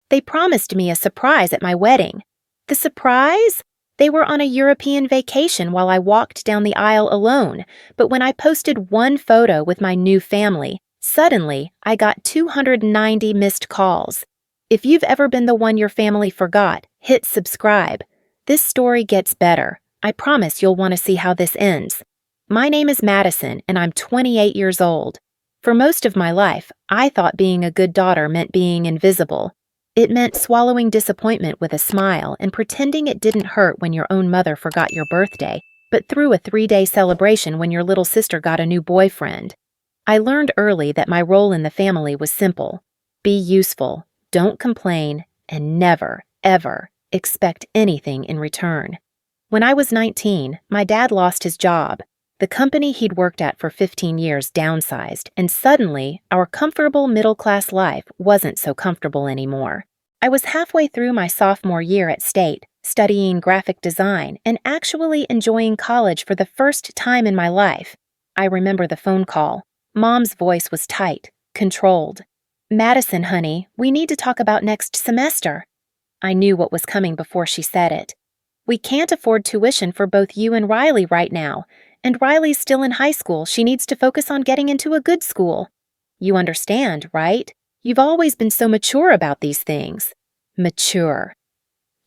They promised me a surprise at my wedding. The surprise? They were on a European vacation while I walked down the aisle alone, but when I posted one photo with my new family, suddenly I got 290 missed calls. If you've ever been the one your family forgot, hit subscribe. This story gets better. I promise you'll want to see how this ends. My name is Madison, and I'm 28 years old. For most of my life, I thought being a good daughter meant being invisible. It meant swallowing disappointment with a smile and pretending it didn't hurt when your own mother forgot your birthday, but threw a 3-day celebration when your little sister got a new boyfriend. I learned early that my role in the family was simple. Be useful, don't complain, and never, ever expect anything in return. When I was 19, my dad lost his job. The company he'd worked at for 15 years downsized, and suddenly, our comfortable middle-class life wasn't so comfortable anymore. I was halfway through my sophomore year at State, studying graphic design and actually enjoying college for the first time in my life. I remember the phone call. Mom's voice was tight, controlled. "Madison, honey, we need to talk about next semester." I knew what was coming before she said it. "We can't afford tuition for both you and Riley right now. And Riley's still in high school. She needs to focus on getting into a good school. You understand, right? You've always been so mature about these things." Mature.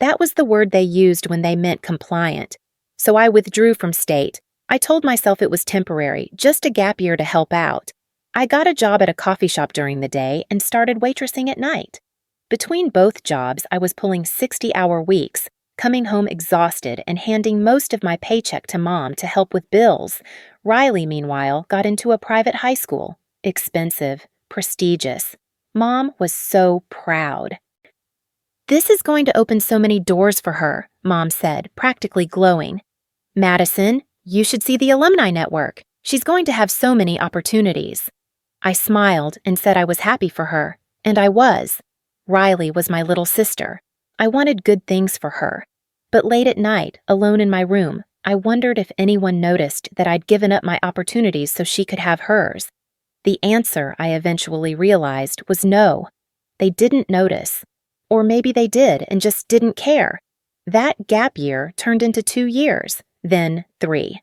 That was the word they used when they meant compliant. So I withdrew from State. I told myself it was temporary, just a gap year to help out. I got a job at a coffee shop during the day and started waitressing at night. Between both jobs, I was pulling 60-hour weeks, coming home exhausted and handing most of my paycheck to Mom to help with bills. Riley, meanwhile, got into a private high school. Expensive, prestigious. Mom was so proud. "This is going to open so many doors for her," Mom said, practically glowing. "Madison, you should see the alumni network. She's going to have so many opportunities." I smiled and said I was happy for her, and I was. Riley was my little sister. I wanted good things for her. But late at night, alone in my room, I wondered if anyone noticed that I'd given up my opportunities so she could have hers. The answer, I eventually realized, was no. They didn't notice. Or maybe they did and just didn't care. That gap year turned into 2 years, then 3.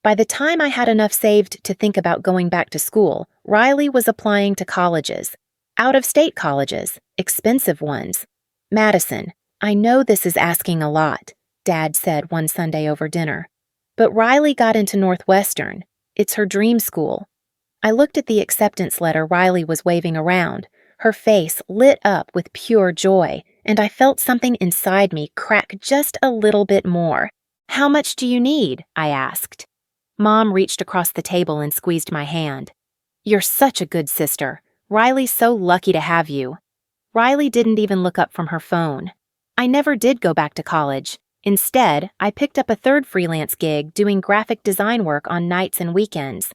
By the time I had enough saved to think about going back to school, Riley was applying to colleges. Out-of-state colleges, expensive ones. "Madison, I know this is asking a lot," Dad said one Sunday over dinner. "But Riley got into Northwestern. It's her dream school." I looked at the acceptance letter Riley was waving around. Her face lit up with pure joy, and I felt something inside me crack just a little bit more. "How much do you need?" I asked. Mom reached across the table and squeezed my hand. "You're such a good sister. Riley's so lucky to have you." Riley didn't even look up from her phone. I never did go back to college. Instead, I picked up a third freelance gig doing graphic design work on nights and weekends.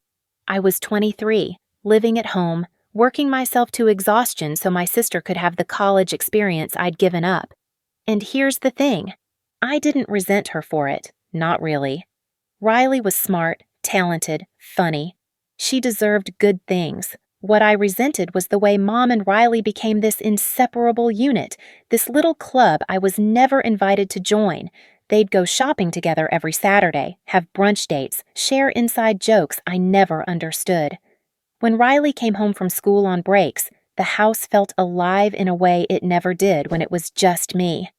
I was 23, living at home, working myself to exhaustion so my sister could have the college experience I'd given up. And here's the thing. I didn't resent her for it, not really. Riley was smart, talented, funny. She deserved good things. What I resented was the way Mom and Riley became this inseparable unit, this little club I was never invited to join. They'd go shopping together every Saturday, have brunch dates, share inside jokes I never understood. When Riley came home from school on breaks, the house felt alive in a way it never did when it was just me.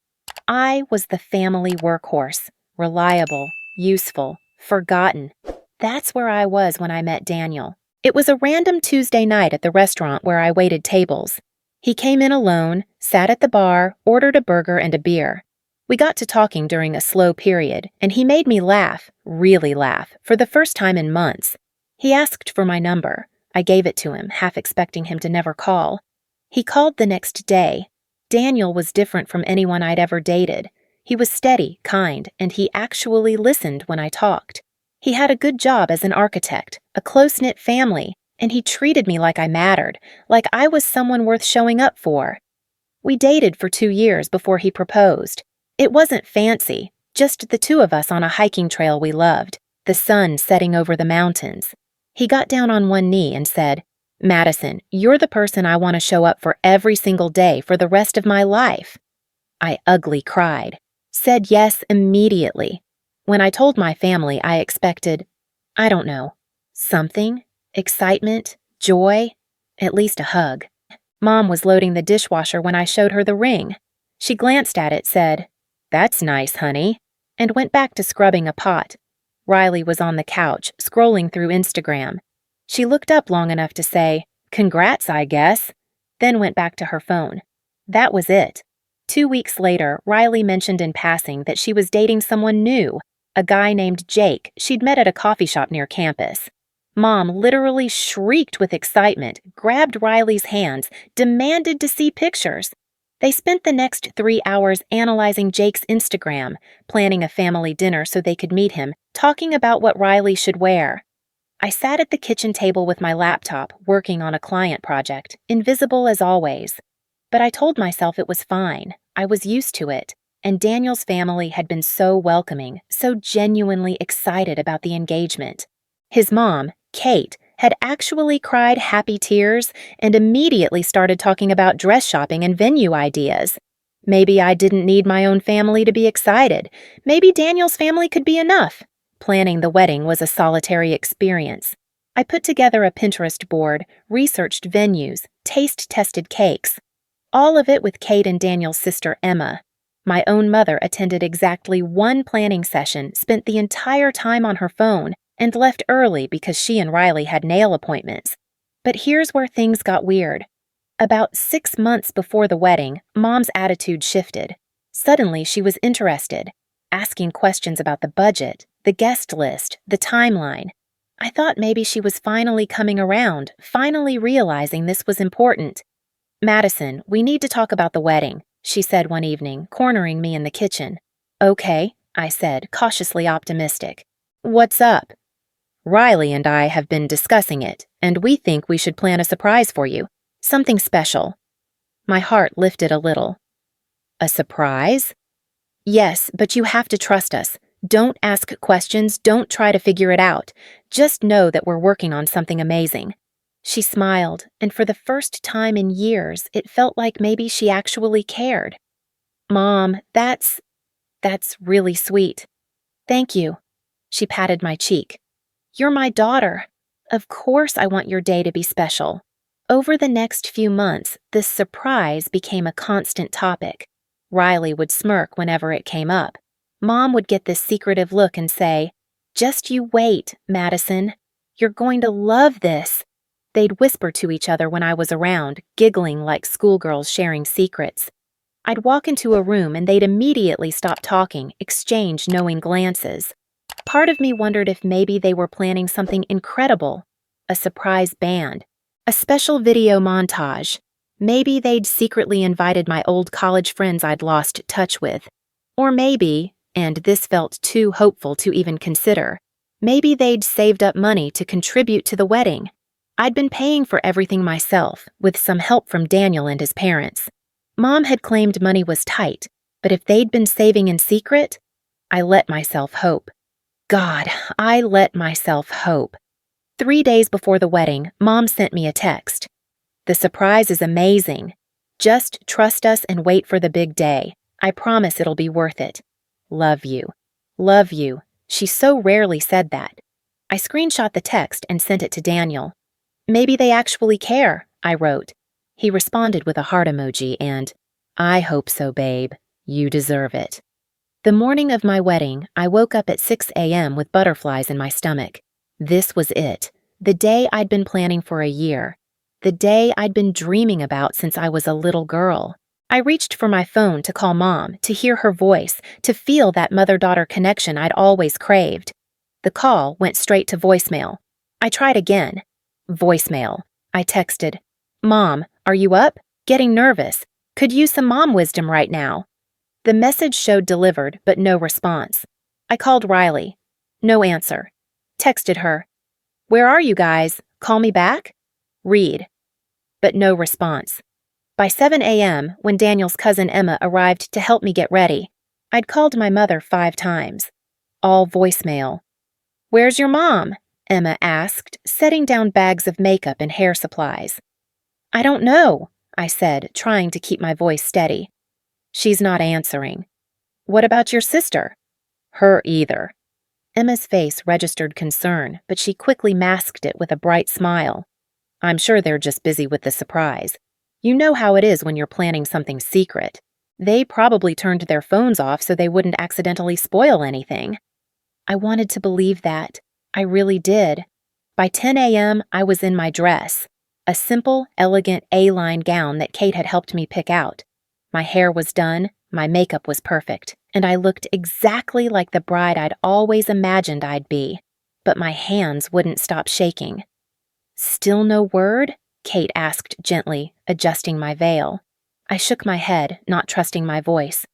I was the family workhorse, reliable, useful, forgotten. That's where I was when I met Daniel. It was a random Tuesday night at the restaurant where I waited tables. He came in alone, sat at the bar, ordered a burger and a beer. We got to talking during a slow period, and he made me laugh, really laugh, for the first time in months. He asked for my number. I gave it to him, half expecting him to never call. He called the next day. Daniel was different from anyone I'd ever dated. He was steady, kind, and he actually listened when I talked. He had a good job as an architect, a close-knit family, and he treated me like I mattered, like I was someone worth showing up for. We dated for 2 years before he proposed. It wasn't fancy, just the two of us on a hiking trail we loved, the sun setting over the mountains. He got down on one knee and said, Madison, you're the person I want to show up for every single day for the rest of my life. I ugly cried, said yes immediately. When I told my family, I expected, I don't know, something, excitement, joy, at least a hug. Mom was loading the dishwasher when I showed her the ring. She glanced at it, said, "That's nice, honey," and went back to scrubbing a pot. Riley was on the couch, scrolling through Instagram. She looked up long enough to say, "Congrats, I guess," then went back to her phone. That was it. 2 weeks later, Riley mentioned in passing that she was dating someone new, a guy named Jake she'd met at a coffee shop near campus. Mom literally shrieked with excitement, grabbed Riley's hands, demanded to see pictures. They spent the next 3 hours analyzing Jake's Instagram, planning a family dinner so they could meet him, talking about what Riley should wear. I sat at the kitchen table with my laptop, working on a client project, invisible as always. But I told myself it was fine. I was used to it. And Daniel's family had been so welcoming, so genuinely excited about the engagement. His mom, Kate, had actually cried happy tears and immediately started talking about dress shopping and venue ideas. Maybe I didn't need my own family to be excited. Maybe Daniel's family could be enough. Planning the wedding was a solitary experience. I put together a Pinterest board, researched venues, taste-tested cakes. All of it with Kate and Daniel's sister Emma. My own mother attended exactly one planning session, spent the entire time on her phone, and left early because she and Riley had nail appointments. But here's where things got weird. About 6 months before the wedding, Mom's attitude shifted. Suddenly, she was interested, asking questions about the budget, the guest list, the timeline. I thought maybe she was finally coming around, finally realizing this was important. "Madison, we need to talk about the wedding," she said one evening, cornering me in the kitchen. "Okay," I said, cautiously optimistic. "What's up?" "Riley and I have been discussing it, and we think we should plan a surprise for you. Something special." My heart lifted a little. "A surprise?" "Yes, but you have to trust us. Don't ask questions, don't try to figure it out. Just know that we're working on something amazing." She smiled, and for the first time in years, it felt like maybe she actually cared. "Mom, that's really sweet. Thank you." She patted my cheek. "You're my daughter. Of course I want your day to be special." Over the next few months, this surprise became a constant topic. Riley would smirk whenever it came up. Mom would get this secretive look and say, "Just you wait, Madison. You're going to love this." They'd whisper to each other when I was around, giggling like schoolgirls sharing secrets. I'd walk into a room and they'd immediately stop talking, exchange knowing glances. Part of me wondered if maybe they were planning something incredible, a surprise band, a special video montage. Maybe they'd secretly invited my old college friends I'd lost touch with. Or maybe, and this felt too hopeful to even consider, maybe they'd saved up money to contribute to the wedding. I'd been paying for everything myself, with some help from Daniel and his parents. Mom had claimed money was tight, but if they'd been saving in secret, I let myself hope. God, I let myself hope. 3 days before the wedding, Mom sent me a text. "The surprise is amazing. Just trust us and wait for the big day. I promise it'll be worth it. Love you. Love you." She so rarely said that. I screenshot the text and sent it to Daniel. "Maybe they actually care," I wrote. He responded with a heart emoji and, "I hope so, babe. You deserve it." The morning of my wedding, I woke up at 6 a.m. with butterflies in my stomach. This was it, the day I'd been planning for a year, the day I'd been dreaming about since I was a little girl. I reached for my phone to call Mom, to hear her voice, to feel that mother-daughter connection I'd always craved. The call went straight to voicemail. I tried again. Voicemail. I texted, "Mom, are you up? Getting nervous. Could use some mom wisdom right now." The message showed delivered, but no response. I called Riley. No answer. Texted her, "Where are you guys? Call me back?" Read. But no response. By 7 a.m., when Daniel's cousin Emma arrived to help me get ready, I'd called my mother 5 times. All voicemail. "Where's your mom?" Emma asked, setting down bags of makeup and hair supplies. I don't know, I said, trying to keep my voice steady. She's not answering. What about your sister? Her either. Emma's face registered concern, but she quickly masked it with a bright smile. I'm sure they're just busy with the surprise. You know how it is when you're planning something secret. They probably turned their phones off so they wouldn't accidentally spoil anything. I wanted to believe that. I really did. By 10 a.m., I was in my dress, a simple, elegant A-line gown that Kate had helped me pick out. My hair was done, my makeup was perfect, and I looked exactly like the bride I'd always imagined I'd be. But my hands wouldn't stop shaking. Still no word? Kate asked gently, adjusting my veil. I shook my head, not trusting my voice.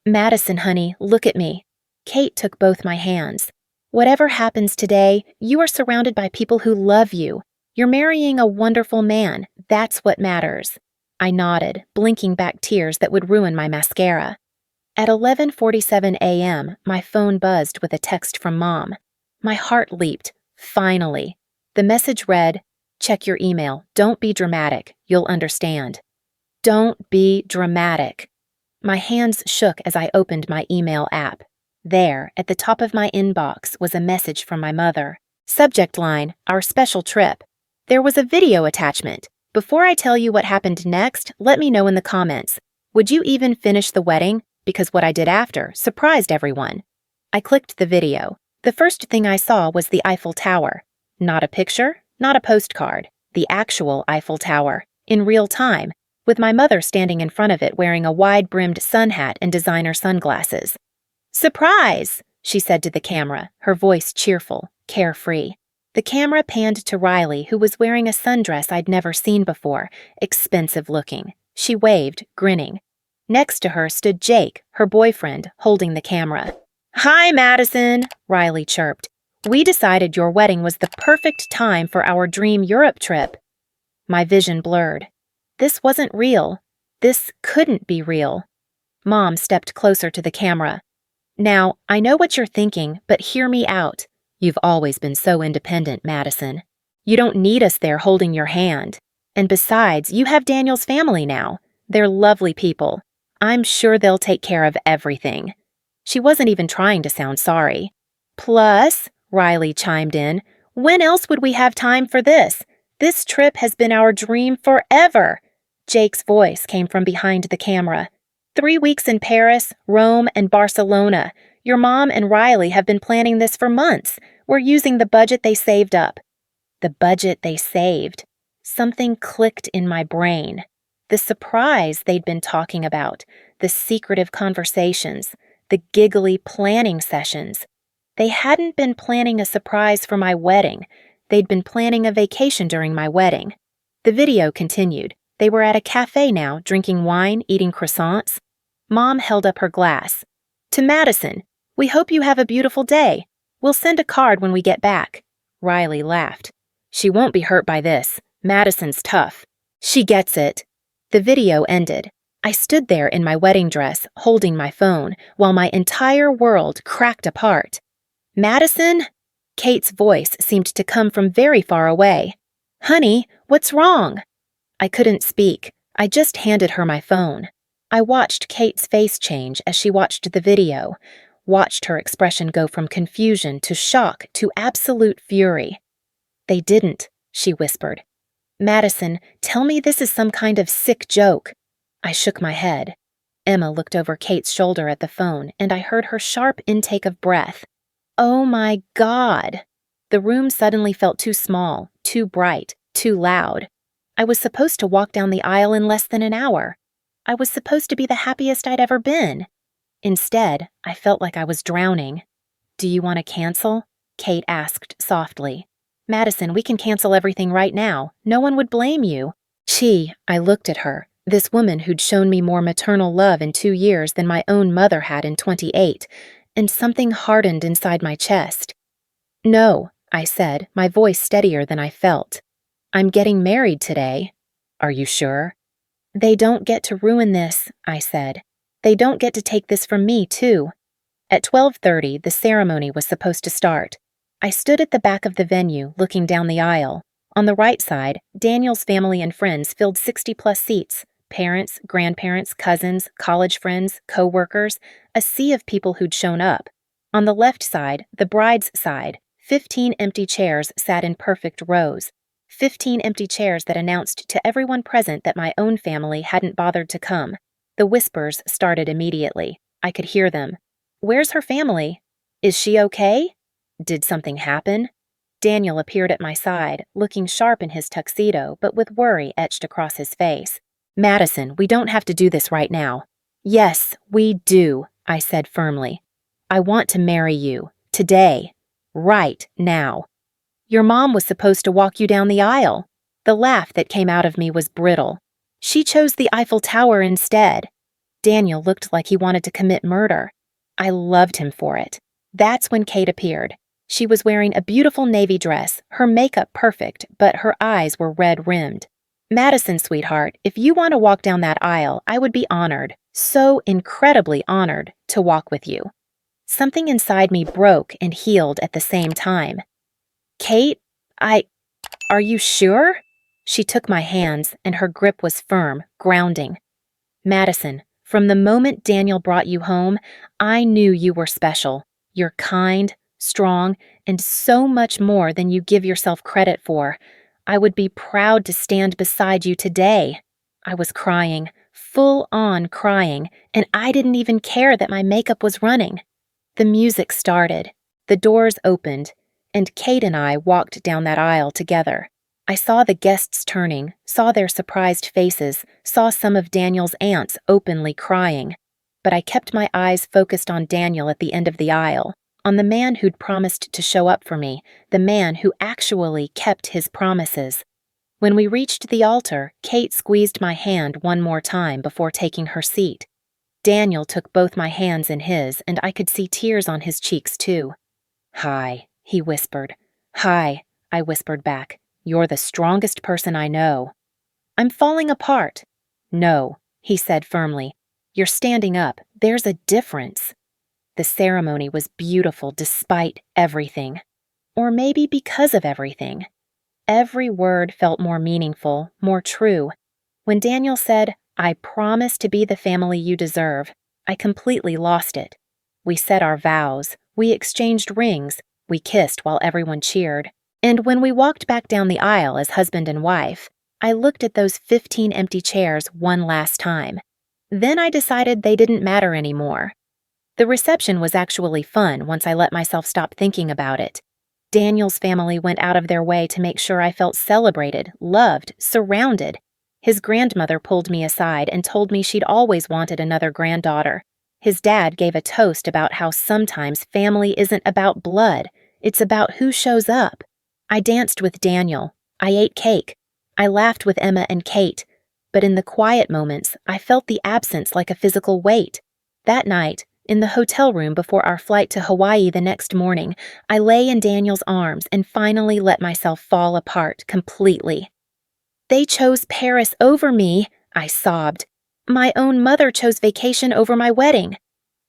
Madison, honey, look at me. Kate took both my hands. Whatever happens today, you are surrounded by people who love you. You're marrying a wonderful man. That's what matters. I nodded, blinking back tears that would ruin my mascara. At 11:47 a.m., my phone buzzed with a text from Mom. My heart leaped. Finally. The message read, check your email. Don't be dramatic. You'll understand. Don't be dramatic. My hands shook as I opened my email app. There, at the top of my inbox, was a message from my mother. Subject line, our special trip. There was a video attachment. Before I tell you what happened next, let me know in the comments. Would you even finish the wedding? Because what I did after surprised everyone. I clicked the video. The first thing I saw was the Eiffel Tower. Not a picture, not a postcard. The actual Eiffel Tower, in real time, with my mother standing in front of it wearing a wide-brimmed sun hat and designer sunglasses. Surprise, she said to the camera, her voice cheerful, carefree. The camera panned to Riley, who was wearing a sundress I'd never seen before, expensive looking. She waved, grinning. Next to her stood Jake, her boyfriend, holding the camera. Hi, Madison, Riley chirped. We decided your wedding was the perfect time for our dream Europe trip. My vision blurred. This wasn't real. This couldn't be real. Mom stepped closer to the camera. Now, I know what you're thinking, but hear me out. You've always been so independent, Madison. You don't need us there holding your hand. And besides, you have Daniel's family now. They're lovely people. I'm sure they'll take care of everything. She wasn't even trying to sound sorry. Plus, Riley chimed in, when else would we have time for this? This trip has been our dream forever. Jake's voice came from behind the camera. 3 weeks in Paris, Rome, and Barcelona. Your mom and Riley have been planning this for months. We're using the budget they saved up. The budget they saved. Something clicked in my brain. The surprise they'd been talking about, the secretive conversations, the giggly planning sessions. They hadn't been planning a surprise for my wedding. They'd been planning a vacation during my wedding. The video continued. They were at a cafe now, drinking wine, eating croissants. Mom held up her glass. To Madison, we hope you have a beautiful day. We'll send a card when we get back. Riley laughed. She won't be hurt by this. Madison's tough. She gets it. The video ended. I stood there in my wedding dress, holding my phone, while my entire world cracked apart. Madison? Kate's voice seemed to come from very far away. Honey, what's wrong? I couldn't speak. I just handed her my phone. I watched Kate's face change as she watched the video, watched her expression go from confusion to shock to absolute fury. They didn't, she whispered. Madison, tell me this is some kind of sick joke. I shook my head. Emma looked over Kate's shoulder at the phone, and I heard her sharp intake of breath. Oh my God! The room suddenly felt too small, too bright, too loud. I was supposed to walk down the aisle in less than an hour. I was supposed to be the happiest I'd ever been. Instead, I felt like I was drowning. Do you want to cancel? Kate asked softly. Madison, we can cancel everything right now. No one would blame you. I looked at her, this woman who'd shown me more maternal love in 2 years than my own mother had in 28, and something hardened inside my chest. No, I said, my voice steadier than I felt. I'm getting married today. Are you sure? They don't get to ruin this, I said. They don't get to take this from me, too. At 12:30, the ceremony was supposed to start. I stood at the back of the venue, looking down the aisle. On the right side, Daniel's family and friends filled 60-plus seats. Parents, grandparents, cousins, college friends, co-workers, a sea of people who'd shown up. On the left side, the bride's side, 15 empty chairs sat in perfect rows. 15 empty chairs that announced to everyone present that my own family hadn't bothered to come. The whispers started immediately. I could hear them. "Where's her family? Is she okay? Did something happen?" Daniel appeared at my side, looking sharp in his tuxedo, but with worry etched across his face. "Madison, we don't have to do this right now." "Yes, we do," I said firmly. "I want to marry you. Today. Right now." "Your mom was supposed to walk you down the aisle." The laugh that came out of me was brittle. "She chose the Eiffel Tower instead." Daniel looked like he wanted to commit murder. I loved him for it. That's when Kate appeared. She was wearing a beautiful navy dress, her makeup perfect, but her eyes were red-rimmed. "Madison, sweetheart, if you want to walk down that aisle, I would be honored, so incredibly honored, to walk with you." Something inside me broke and healed at the same time. "Kate, are you sure?" She took my hands, and her grip was firm, grounding. "Madison, from the moment Daniel brought you home, I knew you were special. You're kind, strong, and so much more than you give yourself credit for. I would be proud to stand beside you today." I was crying, full-on crying, and I didn't even care that my makeup was running. The music started, the doors opened, and Kate and I walked down that aisle together. I saw the guests turning, saw their surprised faces, saw some of Daniel's aunts openly crying. But I kept my eyes focused on Daniel at the end of the aisle, on the man who'd promised to show up for me, the man who actually kept his promises. When we reached the altar, Kate squeezed my hand one more time before taking her seat. Daniel took both my hands in his, and I could see tears on his cheeks too. "Hi," he whispered. "Hi," I whispered back. "You're the strongest person I know." "I'm falling apart." "No," he said firmly. "You're standing up. There's a difference." The ceremony was beautiful despite everything. Or maybe because of everything. Every word felt more meaningful, more true. When Daniel said, "I promise to be the family you deserve," I completely lost it. We said our vows, we exchanged rings, we kissed while everyone cheered. And when we walked back down the aisle as husband and wife, I looked at those 15 empty chairs one last time. Then I decided they didn't matter anymore. The reception was actually fun once I let myself stop thinking about it. Daniel's family went out of their way to make sure I felt celebrated, loved, surrounded. His grandmother pulled me aside and told me she'd always wanted another granddaughter. His dad gave a toast about how sometimes family isn't about blood, it's about who shows up. I danced with Daniel. I ate cake. I laughed with Emma and Kate. But in the quiet moments, I felt the absence like a physical weight. That night, in the hotel room before our flight to Hawaii the next morning, I lay in Daniel's arms and finally let myself fall apart completely. "They chose Paris over me," I sobbed. "My own mother chose vacation over my wedding."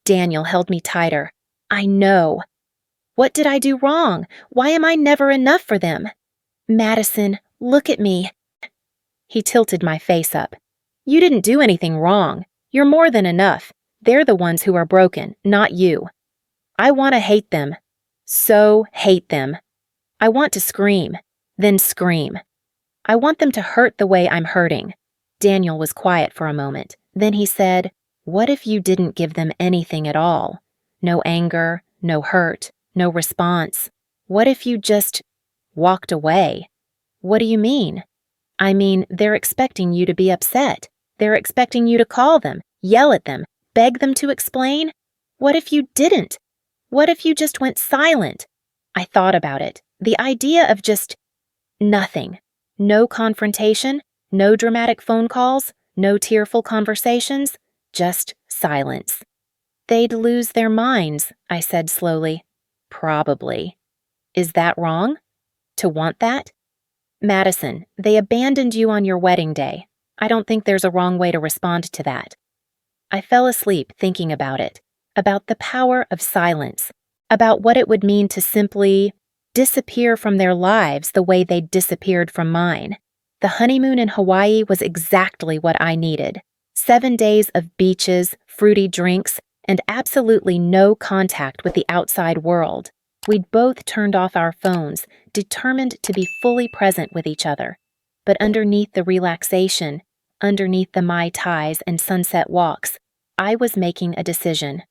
Daniel held me tighter. "I know." "What did I do wrong? Why am I never enough for them?" "Madison, look at me." He tilted my face up. "You didn't do anything wrong. You're more than enough. They're the ones who are broken, not you." I want to hate them. So hate them. I want to scream, then scream. I want them to hurt the way I'm hurting. Daniel was quiet for a moment. Then he said, "What if you didn't give them anything at all? No anger, no hurt, no response. What if you just walked away?" "What do you mean?" "I mean, they're expecting you to be upset. They're expecting you to call them, yell at them, beg them to explain. What if you didn't? What if you just went silent?" I thought about it. The idea of just nothing. No confrontation, no dramatic phone calls, no tearful conversations, just silence. "They'd lose their minds," I said slowly. "Probably. Is that wrong? To want that?" "Madison, they abandoned you on your wedding day. I don't think there's a wrong way to respond to that." I fell asleep thinking about it, about the power of silence, about what it would mean to simply disappear from their lives the way they'd disappeared from mine. The honeymoon in Hawaii was exactly what I needed. 7 days of beaches, fruity drinks, and absolutely no contact with the outside world. We'd both turned off our phones, determined to be fully present with each other. But underneath the relaxation, underneath the Mai Tais and sunset walks, I was making a decision.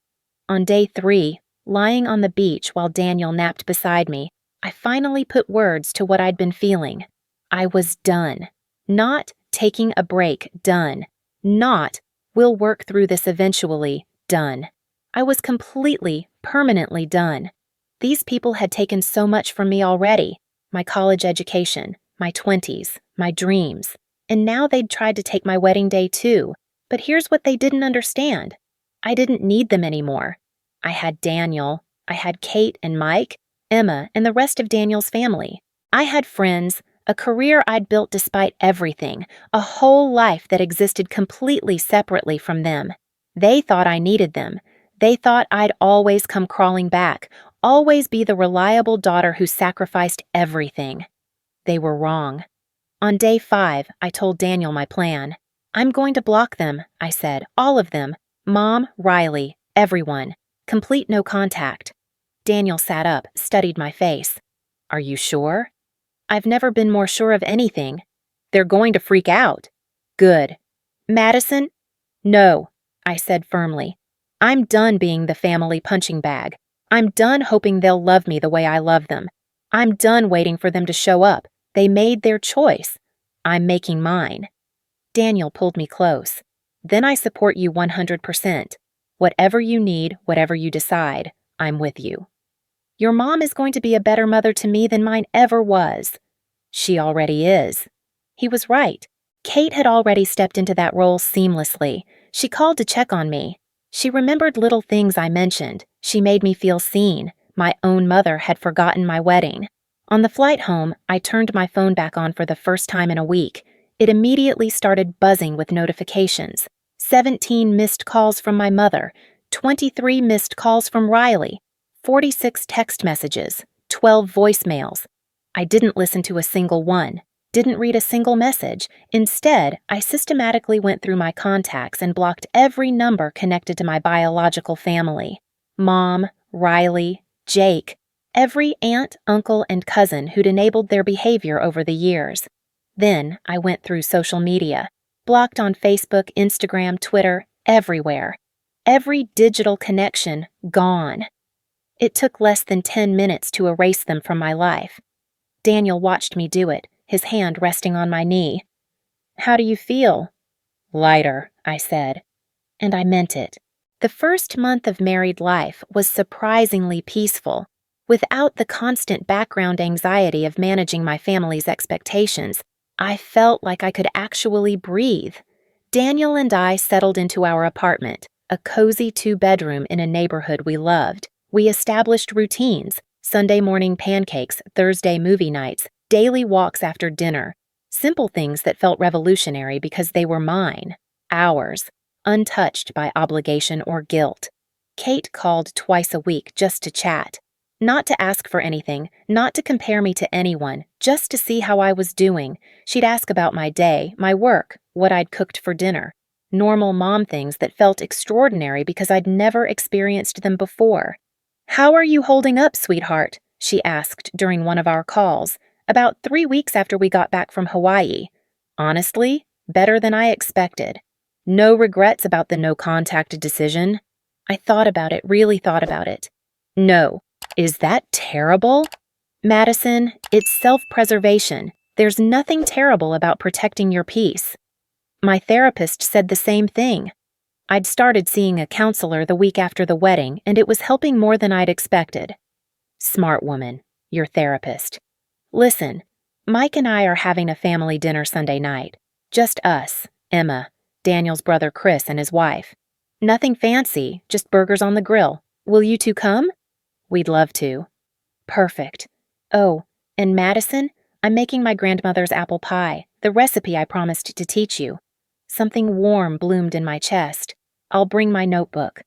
On day 3, lying on the beach while Daniel napped beside me, I finally put words to what I'd been feeling. I was done. Not taking a break, done. Not, we'll work through this eventually, done. I was completely, permanently done. These people had taken so much from me already. My college education, my 20s, my dreams. And now they'd tried to take my wedding day too. But here's what they didn't understand. I didn't need them anymore. I had Daniel. I had Kate and Mike, Emma, and the rest of Daniel's family. I had friends, a career I'd built despite everything, a whole life that existed completely separately from them. They thought I needed them. They thought I'd always come crawling back, always be the reliable daughter who sacrificed everything. They were wrong. On day 5, I told Daniel my plan. I'm going to block them, I said, all of them. Mom, Riley, everyone. Complete no contact. Daniel sat up, studied my face. Are you sure? I've never been more sure of anything. They're going to freak out. Good. Madison? No, I said firmly. I'm done being the family punching bag. I'm done hoping they'll love me the way I love them. I'm done waiting for them to show up. They made their choice. I'm making mine. Daniel pulled me close. Then I support you 100%. Whatever you need, whatever you decide, I'm with you. Your mom is going to be a better mother to me than mine ever was. She already is. He was right. Kate had already stepped into that role seamlessly. She called to check on me. She remembered little things I mentioned. She made me feel seen. My own mother had forgotten my wedding. On the flight home, I turned my phone back on for the first time in a week. It immediately started buzzing with notifications. 17 missed calls from my mother, 23 missed calls from Riley, 46 text messages, 12 voicemails. I didn't listen to a single one, didn't read a single message. Instead, I systematically went through my contacts and blocked every number connected to my biological family. Mom, Riley, Jake, every aunt, uncle, and cousin who'd enabled their behavior over the years. Then I went through social media, blocked on Facebook, Instagram, Twitter, everywhere. Every digital connection gone. It took less than 10 minutes to erase them from my life. Daniel watched me do it, his hand resting on my knee. How do you feel? Lighter, I said. And I meant it. The first month of married life was surprisingly peaceful. Without the constant background anxiety of managing my family's expectations, I felt like I could actually breathe. Daniel and I settled into our apartment, a cozy 2-bedroom in a neighborhood we loved. We established routines, Sunday morning pancakes, Thursday movie nights, daily walks after dinner, simple things that felt revolutionary because they were mine, ours, untouched by obligation or guilt. Kate called twice a week just to chat. Not to ask for anything, not to compare me to anyone, just to see how I was doing. She'd ask about my day, my work, what I'd cooked for dinner. Normal mom things that felt extraordinary because I'd never experienced them before. How are you holding up, sweetheart? She asked during one of our calls, about 3 weeks after we got back from Hawaii. Honestly, better than I expected. No regrets about the no-contact decision. I thought about it, really thought about it. No. Is that terrible? Madison, it's self-preservation. There's nothing terrible about protecting your peace. My therapist said the same thing. I'd started seeing a counselor the week after the wedding, and it was helping more than I'd expected. Smart woman, your therapist. Listen, Mike and I are having a family dinner Sunday night. Just us, Emma, Daniel's brother Chris, and his wife. Nothing fancy, just burgers on the grill. Will you two come? We'd love to. Perfect. Oh, and Madison, I'm making my grandmother's apple pie, the recipe I promised to teach you. Something warm bloomed in my chest. I'll bring my notebook.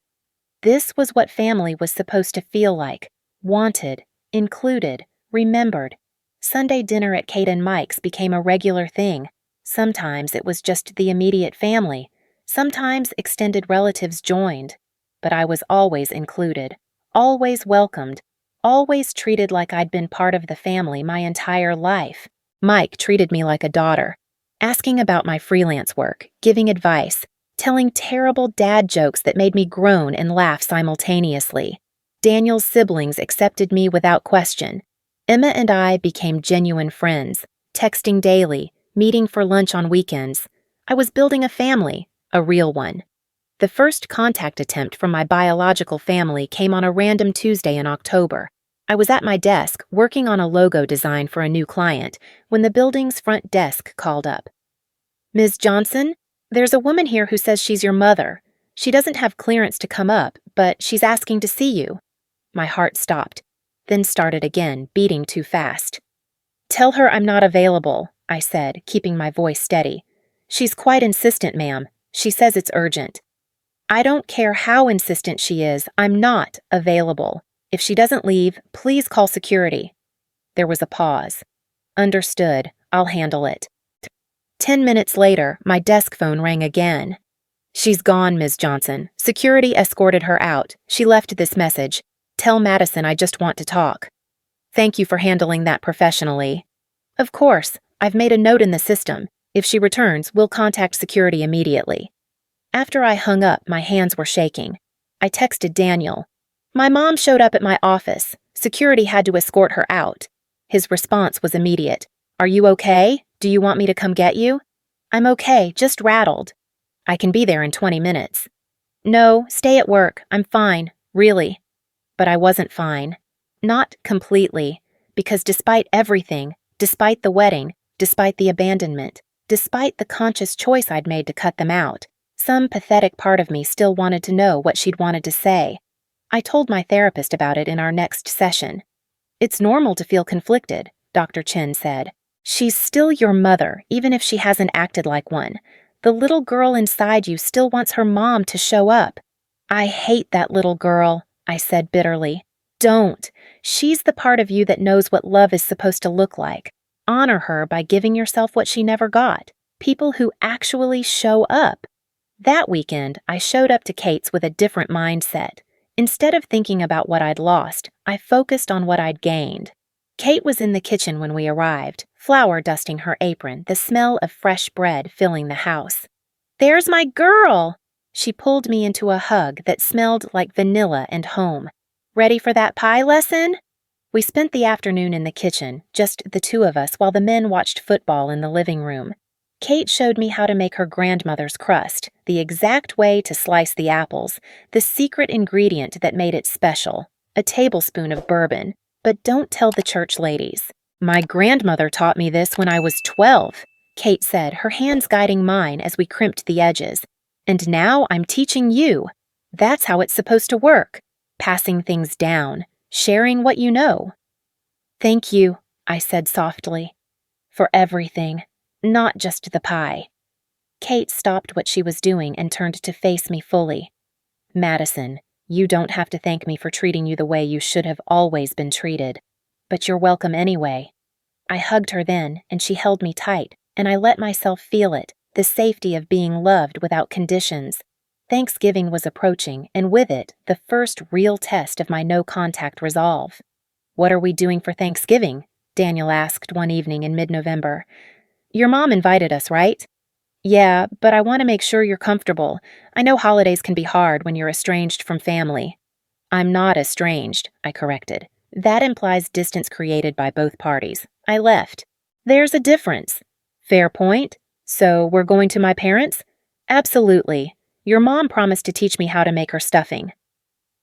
This was what family was supposed to feel like. Wanted, included, remembered. Sunday dinner at Kate and Mike's became a regular thing. Sometimes it was just the immediate family. Sometimes extended relatives joined. But I was always included, always welcomed, always treated like I'd been part of the family my entire life. Mike treated me like a daughter, asking about my freelance work, giving advice, telling terrible dad jokes that made me groan and laugh simultaneously. Daniel's siblings accepted me without question. Emma and I became genuine friends, texting daily, meeting for lunch on weekends. I was building a family, a real one. The first contact attempt from my biological family came on a random Tuesday in October. I was at my desk working on a logo design for a new client when the building's front desk called up. "Ms. Johnson, there's a woman here who says she's your mother. She doesn't have clearance to come up, but she's asking to see you." My heart stopped, then started again, beating too fast. "Tell her I'm not available," I said, keeping my voice steady. "She's quite insistent, ma'am. She says it's urgent." "I don't care how insistent she is, I'm not available. If she doesn't leave, please call security." There was a pause. "Understood. I'll handle it." 10 minutes later, my desk phone rang again. "She's gone, Ms. Johnson. Security escorted her out. She left this message. Tell Madison I just want to talk." "Thank you for handling that professionally." "Of course. I've made a note in the system. If she returns, we'll contact security immediately." After I hung up, my hands were shaking. I texted Daniel. "My mom showed up at my office. Security had to escort her out." His response was immediate. "Are you okay? Do you want me to come get you?" "I'm okay, just rattled." "I can be there in 20 minutes." "No, stay at work. I'm fine, really." But I wasn't fine. Not completely, because despite everything, despite the wedding, despite the abandonment, despite the conscious choice I'd made to cut them out, some pathetic part of me still wanted to know what she'd wanted to say. I told my therapist about it in our next session. "It's normal to feel conflicted," Dr. Chen said. "She's still your mother, even if she hasn't acted like one. The little girl inside you still wants her mom to show up." "I hate that little girl," I said bitterly. "Don't. She's the part of you that knows what love is supposed to look like. Honor her by giving yourself what she never got. People who actually show up." That weekend, I showed up to Kate's with a different mindset. Instead of thinking about what I'd lost, I focused on what I'd gained. Kate was in the kitchen when we arrived, flour dusting her apron, the smell of fresh bread filling the house. "There's my girl!" She pulled me into a hug that smelled like vanilla and home. "Ready for that pie lesson?" We spent the afternoon in the kitchen, just the two of us, while the men watched football in the living room. Kate showed me how to make her grandmother's crust, the exact way to slice the apples, the secret ingredient that made it special, a tablespoon of bourbon. But don't tell the church ladies. "My grandmother taught me this when I was 12, Kate said, her hands guiding mine as we crimped the edges. "And now I'm teaching you. That's how it's supposed to work. Passing things down, sharing what you know." "Thank you," I said softly, "for everything. Not just the pie." Kate stopped what she was doing and turned to face me fully. "Madison, you don't have to thank me for treating you the way you should have always been treated. But you're welcome anyway." I hugged her then, and she held me tight, and I let myself feel it, the safety of being loved without conditions. Thanksgiving was approaching, and with it, the first real test of my no-contact resolve. "What are we doing for Thanksgiving?" Daniel asked one evening in mid-November. "Your mom invited us, right?" "Yeah, but I want to make sure you're comfortable. I know holidays can be hard when you're estranged from family." "I'm not estranged," I corrected. "That implies distance created by both parties. I left." "There's a difference." "Fair point. So we're going to my parents'?" "Absolutely. Your mom promised to teach me how to make her stuffing."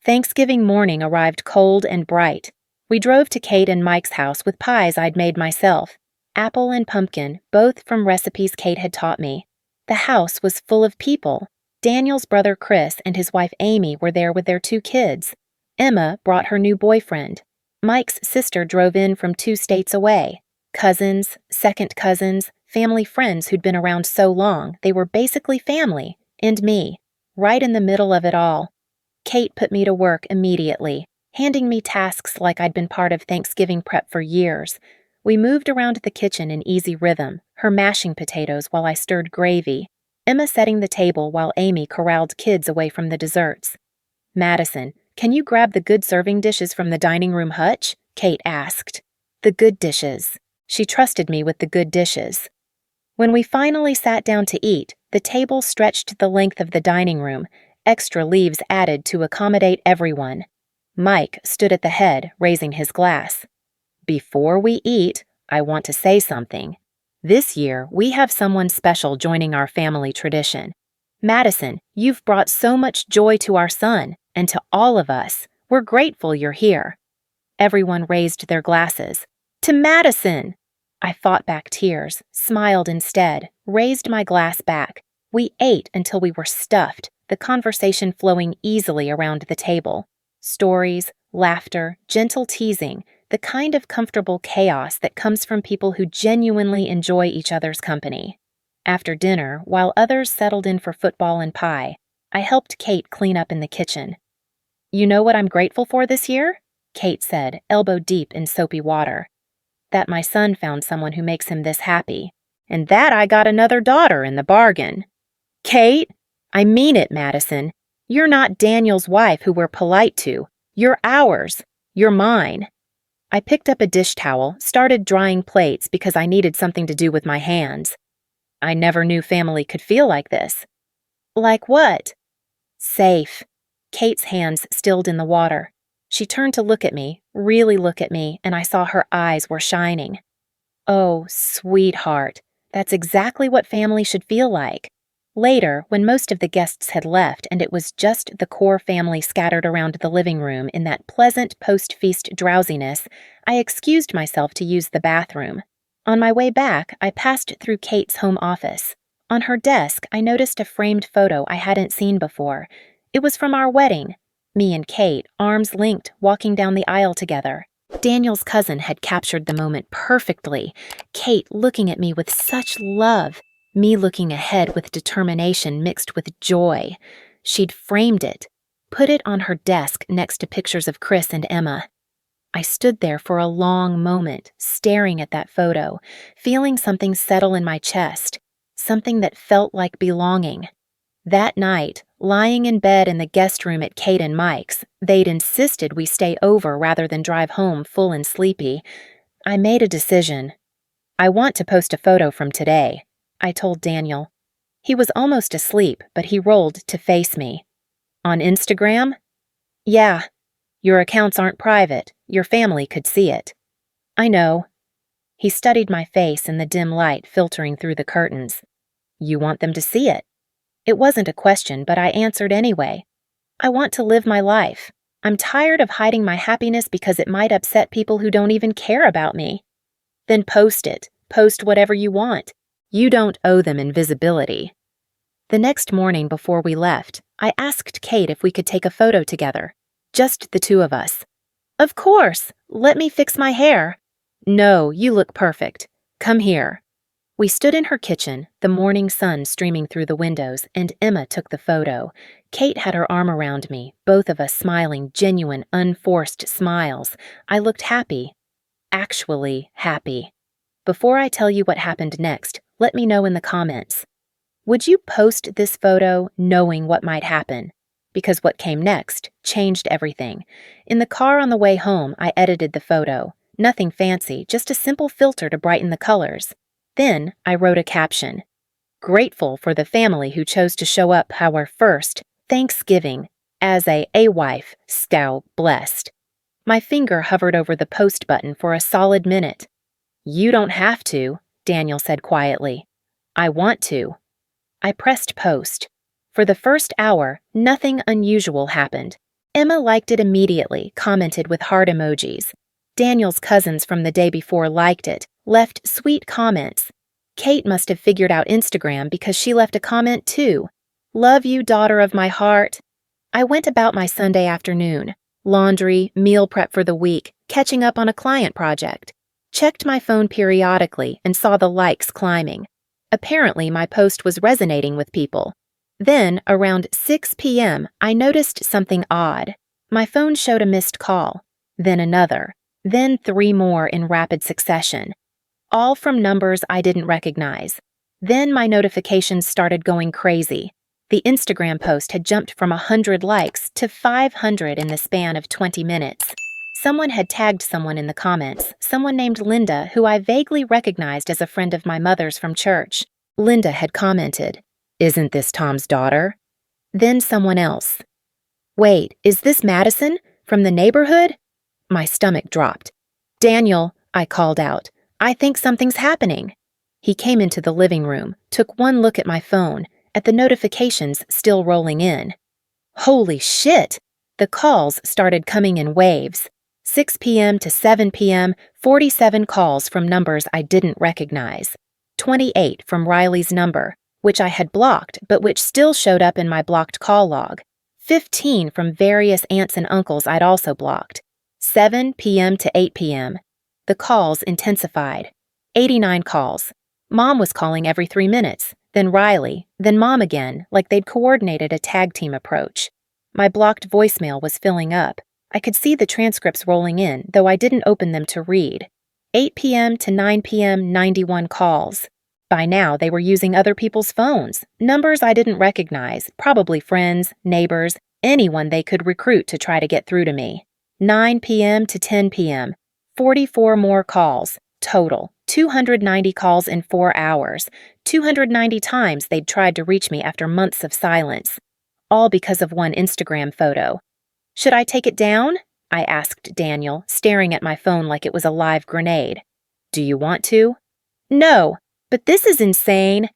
Thanksgiving morning arrived cold and bright. We drove to Kate and Mike's house with pies I'd made myself. Apple and pumpkin, both from recipes Kate had taught me. The house was full of people. Daniel's brother Chris and his wife Amy were there with their 2 kids. Emma brought her new boyfriend. Mike's sister drove in from 2 states away. Cousins, second cousins, family friends who'd been around so long, they were basically family, and me, right in the middle of it all. Kate put me to work immediately, handing me tasks like I'd been part of Thanksgiving prep for years. We moved around the kitchen in easy rhythm, her mashing potatoes while I stirred gravy, Emma setting the table while Amy corralled kids away from the desserts. "Madison, can you grab the good serving dishes from the dining room hutch?" Kate asked. The good dishes. She trusted me with the good dishes. When we finally sat down to eat, the table stretched the length of the dining room, extra leaves added to accommodate everyone. Mike stood at the head, raising his glass. "Before we eat, I want to say something. This year, we have someone special joining our family tradition. Madison, you've brought so much joy to our son, and to all of us. We're grateful you're here." Everyone raised their glasses. "To Madison!" I fought back tears, smiled instead, raised my glass back. We ate until we were stuffed, the conversation flowing easily around the table. Stories, laughter, gentle teasing, the kind of comfortable chaos that comes from people who genuinely enjoy each other's company. After dinner, while others settled in for football and pie, I helped Kate clean up in the kitchen. "You know what I'm grateful for this year?" Kate said, elbow deep in soapy water. "That my son found someone who makes him this happy. And that I got another daughter in the bargain." "Kate, I mean it, Madison. You're not Daniel's wife who we're polite to. You're ours. You're mine." I picked up a dish towel, started drying plates because I needed something to do with my hands. I never knew family could feel like this. "Like what?" "Safe." Kate's hands stilled in the water. She turned to look at me, really look at me, and I saw her eyes were shining. "Oh, sweetheart, that's exactly what family should feel like." Later, when most of the guests had left and it was just the core family scattered around the living room in that pleasant post-feast drowsiness, I excused myself to use the bathroom. On my way back, I passed through Kate's home office. On her desk, I noticed a framed photo I hadn't seen before. It was from our wedding. Me and Kate, arms linked, walking down the aisle together. Daniel's cousin had captured the moment perfectly, Kate looking at me with such love, me looking ahead with determination mixed with joy. She'd framed it, put it on her desk next to pictures of Chris and Emma. I stood there for a long moment, staring at that photo, feeling something settle in my chest, something that felt like belonging. That night, lying in bed in the guest room at Kate and Mike's, they'd insisted we stay over rather than drive home full and sleepy. I made a decision. "I want to post a photo from today," I told Daniel. He was almost asleep, but he rolled to face me. "On Instagram?" "Yeah. Your accounts aren't private. Your family could see it." "I know." He studied my face in the dim light filtering through the curtains. "You want them to see it?" It wasn't a question, but I answered anyway. "I want to live my life. I'm tired of hiding my happiness because it might upset people who don't even care about me." "Then post it. Post whatever you want. You don't owe them invisibility." The next morning before we left, I asked Kate if we could take a photo together. Just the two of us. "Of course. Let me fix my hair." "No, you look perfect. Come here." We stood in her kitchen, the morning sun streaming through the windows, and Emma took the photo. Kate had her arm around me, both of us smiling genuine, unforced smiles. I looked happy. Actually happy. Before I tell you what happened next, let me know in the comments. Would you post this photo knowing what might happen? Because what came next changed everything. In the car on the way home, I edited the photo. Nothing fancy, just a simple filter to brighten the colors. Then I wrote a caption. "Grateful for the family who chose to show up our first Thanksgiving as a wife, Stow blessed." My finger hovered over the post button for a solid minute. "You don't have to," Daniel said quietly. "I want to." I pressed post. For the first hour, nothing unusual happened. Emma liked it immediately, commented with heart emojis. Daniel's cousins from the day before liked it, left sweet comments. Kate must have figured out Instagram because she left a comment too. "Love you, daughter of my heart." I went about my Sunday afternoon. Laundry, meal prep for the week, catching up on a client project. Checked my phone periodically and saw the likes climbing. Apparently, my post was resonating with people. Then, around 6 p.m., I noticed something odd. My phone showed a missed call, then another, then 3 more in rapid succession, all from numbers I didn't recognize. Then my notifications started going crazy. The Instagram post had jumped from 100 likes to 500 in the span of 20 minutes. Someone had tagged someone in the comments, someone named Linda, who I vaguely recognized as a friend of my mother's from church. Linda had commented, "Isn't this Tom's daughter?" Then someone else. "Wait, is this Madison? From the neighborhood?" My stomach dropped. "Daniel," I called out, "I think something's happening." He came into the living room, took one look at my phone, at the notifications still rolling in. Holy shit! The calls started coming in waves. 6 p.m. to 7 p.m., 47 calls from numbers I didn't recognize. 28 from Riley's number, which I had blocked but which still showed up in my blocked call log. 15 from various aunts and uncles I'd also blocked. 7 p.m. to 8 p.m. The calls intensified. 89 calls. Mom was calling every 3 minutes, then Riley, then Mom again, like they'd coordinated a tag team approach. My blocked voicemail was filling up. I could see the transcripts rolling in, though I didn't open them to read. 8 p.m. to 9 p.m., 91 calls. By now, they were using other people's phones, numbers I didn't recognize, probably friends, neighbors, anyone they could recruit to try to get through to me. 9 p.m. to 10 p.m., 44 more calls, total. 290 calls in 4 hours, 290 times they'd tried to reach me after months of silence, all because of one Instagram photo. "Should I take it down?" I asked Daniel, staring at my phone like it was a live grenade. "Do you want to?" "No, but this is insane."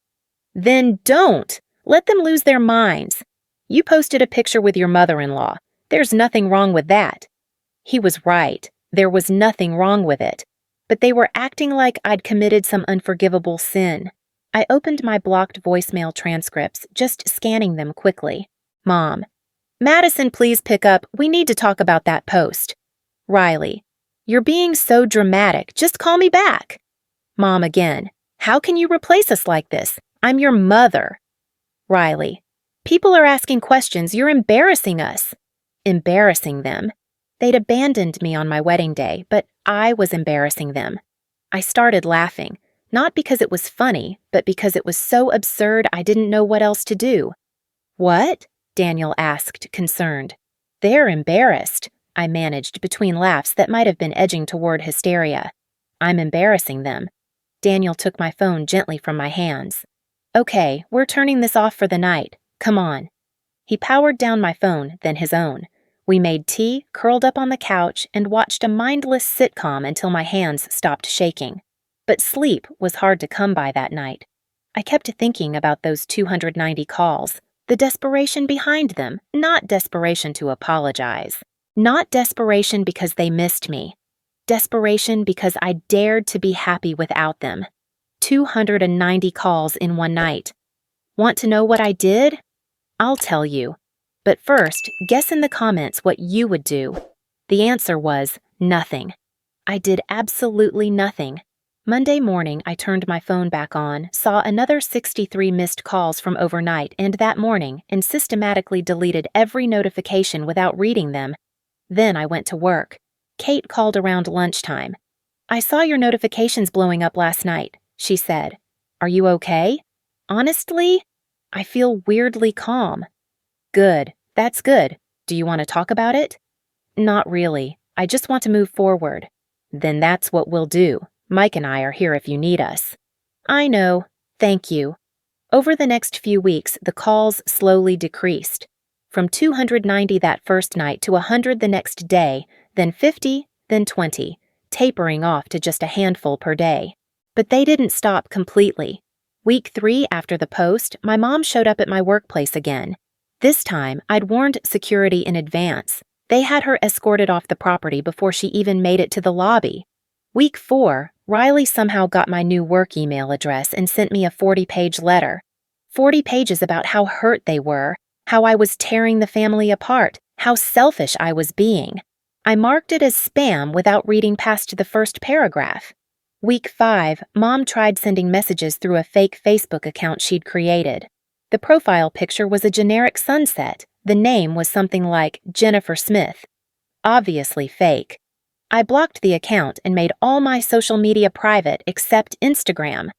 "Then don't. Let them lose their minds. You posted a picture with your mother-in-law. There's nothing wrong with that." He was right. There was nothing wrong with it. But they were acting like I'd committed some unforgivable sin. I opened my blocked voicemail transcripts, just scanning them quickly. Mom: "Madison, please pick up. We need to talk about that post." Riley: "You're being so dramatic. Just call me back." Mom again: "How can you replace us like this? I'm your mother." Riley: "People are asking questions. You're embarrassing us." Embarrassing them. They'd abandoned me on my wedding day, but I was embarrassing them. I started laughing, not because it was funny, but because it was so absurd I didn't know what else to do. "What?" Daniel asked, concerned. "They're embarrassed," I managed between laughs that might have been edging toward hysteria. "I'm embarrassing them." Daniel took my phone gently from my hands. "Okay, we're turning this off for the night. Come on." He powered down my phone, then his own. We made tea, curled up on the couch, and watched a mindless sitcom until my hands stopped shaking. But sleep was hard to come by that night. I kept thinking about those 290 calls, the desperation behind them, not desperation to apologize. Not desperation because they missed me. Desperation because I dared to be happy without them. 290 calls in one night. Want to know what I did? I'll tell you. But first, guess in the comments what you would do. The answer was nothing. I did absolutely nothing. Monday morning, I turned my phone back on, saw another 63 missed calls from overnight and that morning, and systematically deleted every notification without reading them. Then I went to work. Kate called around lunchtime. "I saw your notifications blowing up last night," she said. "Are you okay?" Honestly, I feel weirdly calm. "Good. That's good. Do you want to talk about it?" "Not really. I just want to move forward." "Then that's what we'll do. Mike and I are here if you need us." "I know. Thank you." Over the next few weeks, the calls slowly decreased. From 290 that first night to 100 the next day, then 50, then 20, tapering off to just a handful per day. But they didn't stop completely. Week 3 after the post, my mom showed up at my workplace again. This time, I'd warned security in advance. They had her escorted off the property before she even made it to the lobby. Week 4, Riley somehow got my new work email address and sent me a 40-page letter. 40 pages about how hurt they were, how I was tearing the family apart, how selfish I was being. I marked it as spam without reading past the first paragraph. Week 5, Mom tried sending messages through a fake Facebook account she'd created. The profile picture was a generic sunset, The name was something like Jennifer Smith. Obviously fake. I blocked the account and made all my social media private except Instagram.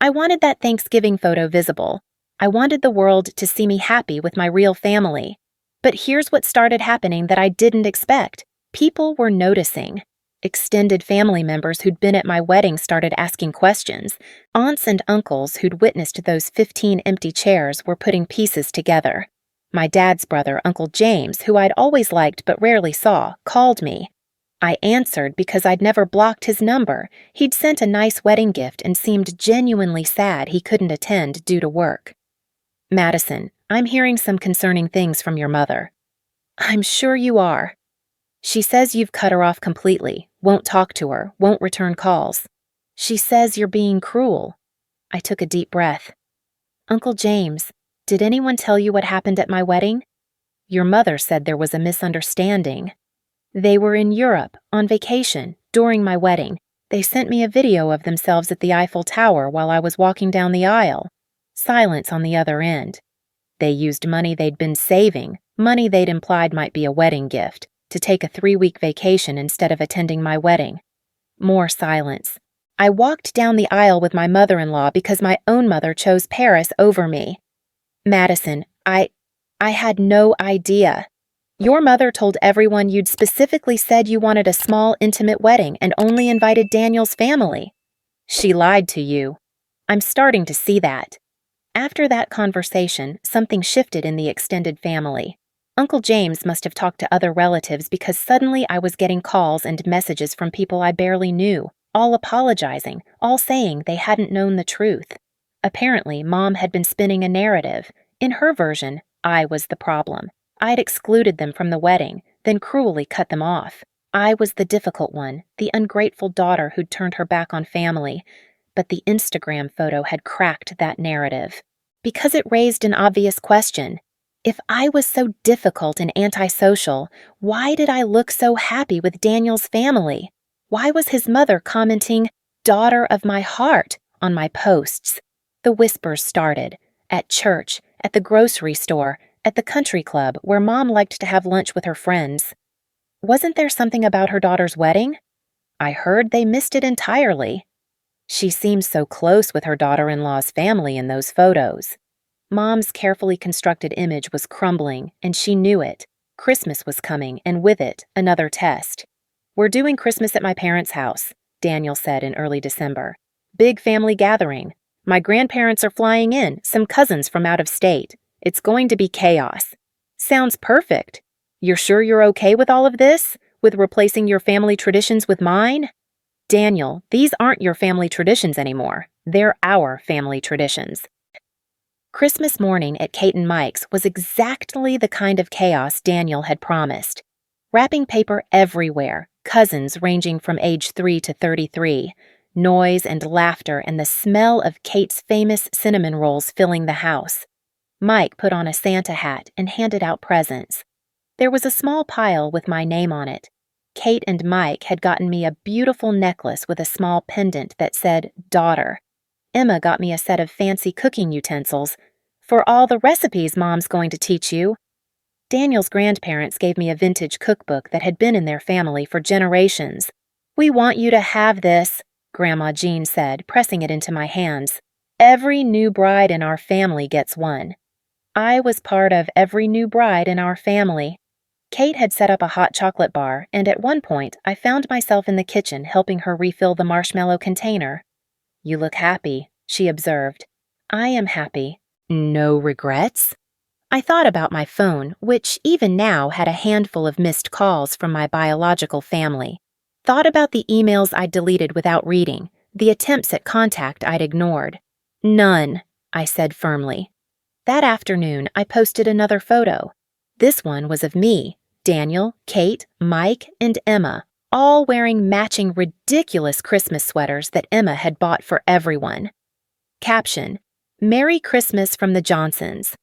I wanted that Thanksgiving photo visible. I wanted the world to see me happy with my real family. But here's what started happening that I didn't expect. People were noticing. Extended family members who'd been at my wedding started asking questions. Aunts and uncles who'd witnessed those 15 empty chairs were putting pieces together. My dad's brother, Uncle James, who I'd always liked but rarely saw, called me. I answered because I'd never blocked his number. He'd sent a nice wedding gift and seemed genuinely sad he couldn't attend due to work. Madison, I'm hearing some concerning things from your mother. I'm sure you are. She says you've cut her off completely, won't talk to her, won't return calls. She says you're being cruel. I took a deep breath. Uncle James, did anyone tell you what happened at my wedding? Your mother said there was a misunderstanding. They were in Europe, on vacation, during my wedding. They sent me a video of themselves at the Eiffel Tower while I was walking down the aisle. Silence on the other end. They used money they'd been saving, money they'd implied might be a wedding gift, to take a 3-week vacation instead of attending my wedding. More silence. I walked down the aisle with my mother-in-law because my own mother chose Paris over me. Madison, I had no idea. Your mother told everyone you'd specifically said you wanted a small, intimate wedding and only invited Daniel's family. She lied to you. I'm starting to see that. After that conversation, something shifted in the extended family. Uncle James must have talked to other relatives because suddenly I was getting calls and messages from people I barely knew, all apologizing, all saying they hadn't known the truth. Apparently, Mom had been spinning a narrative. In her version, I was the problem. I'd excluded them from the wedding, then cruelly cut them off. I was the difficult one, the ungrateful daughter who'd turned her back on family. But the Instagram photo had cracked that narrative. Because it raised an obvious question. If I was so difficult and antisocial, why did I look so happy with Daniel's family? Why was his mother commenting, "Daughter of my heart," on my posts? The whispers started. At church, at the grocery store, at the country club where Mom liked to have lunch with her friends. Wasn't there something about her daughter's wedding? I heard they missed it entirely. She seemed so close with her daughter-in-law's family in those photos. Mom's carefully constructed image was crumbling, and she knew it. Christmas was coming, and with it, another test. We're doing Christmas at my parents' house, Daniel said in early December. Big family gathering. My grandparents are flying in, some cousins from out of state. It's going to be chaos. Sounds perfect. You're sure you're okay with all of this? With replacing your family traditions with mine? Daniel, these aren't your family traditions anymore. They're our family traditions. Christmas morning at Kate and Mike's was exactly the kind of chaos Daniel had promised. Wrapping paper everywhere, cousins ranging from age 3 to 33, noise and laughter and the smell of Kate's famous cinnamon rolls filling the house. Mike put on a Santa hat and handed out presents. There was a small pile with my name on it. Kate and Mike had gotten me a beautiful necklace with a small pendant that said, "Daughter." Emma got me a set of fancy cooking utensils. "For all the recipes Mom's going to teach you." Daniel's grandparents gave me a vintage cookbook that had been in their family for generations. "We want you to have this," Grandma Jean said, pressing it into my hands. "Every new bride in our family gets one." I was part of every new bride in our family. Kate had set up a hot chocolate bar, and at one point I found myself in the kitchen helping her refill the marshmallow container. "You look happy," she observed. "I am happy." No regrets? I thought about my phone, which even now had a handful of missed calls from my biological family. Thought about the emails I'd deleted without reading, the attempts at contact I'd ignored. "None," I said firmly. That afternoon, I posted another photo. This one was of me, Daniel, Kate, Mike, and Emma, all wearing matching ridiculous Christmas sweaters that Emma had bought for everyone. Caption: Merry Christmas from the Johnsons.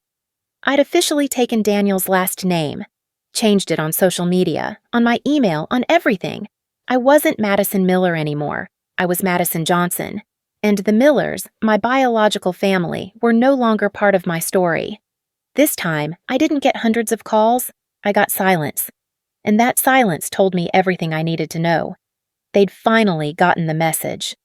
I'd officially taken Daniel's last name, changed it on social media, on my email, on everything. I wasn't Madison Miller anymore. I was Madison Johnson. And the Millers, my biological family, were no longer part of my story. This time, I didn't get hundreds of calls, I got silence. And that silence told me everything I needed to know. They'd finally gotten the message.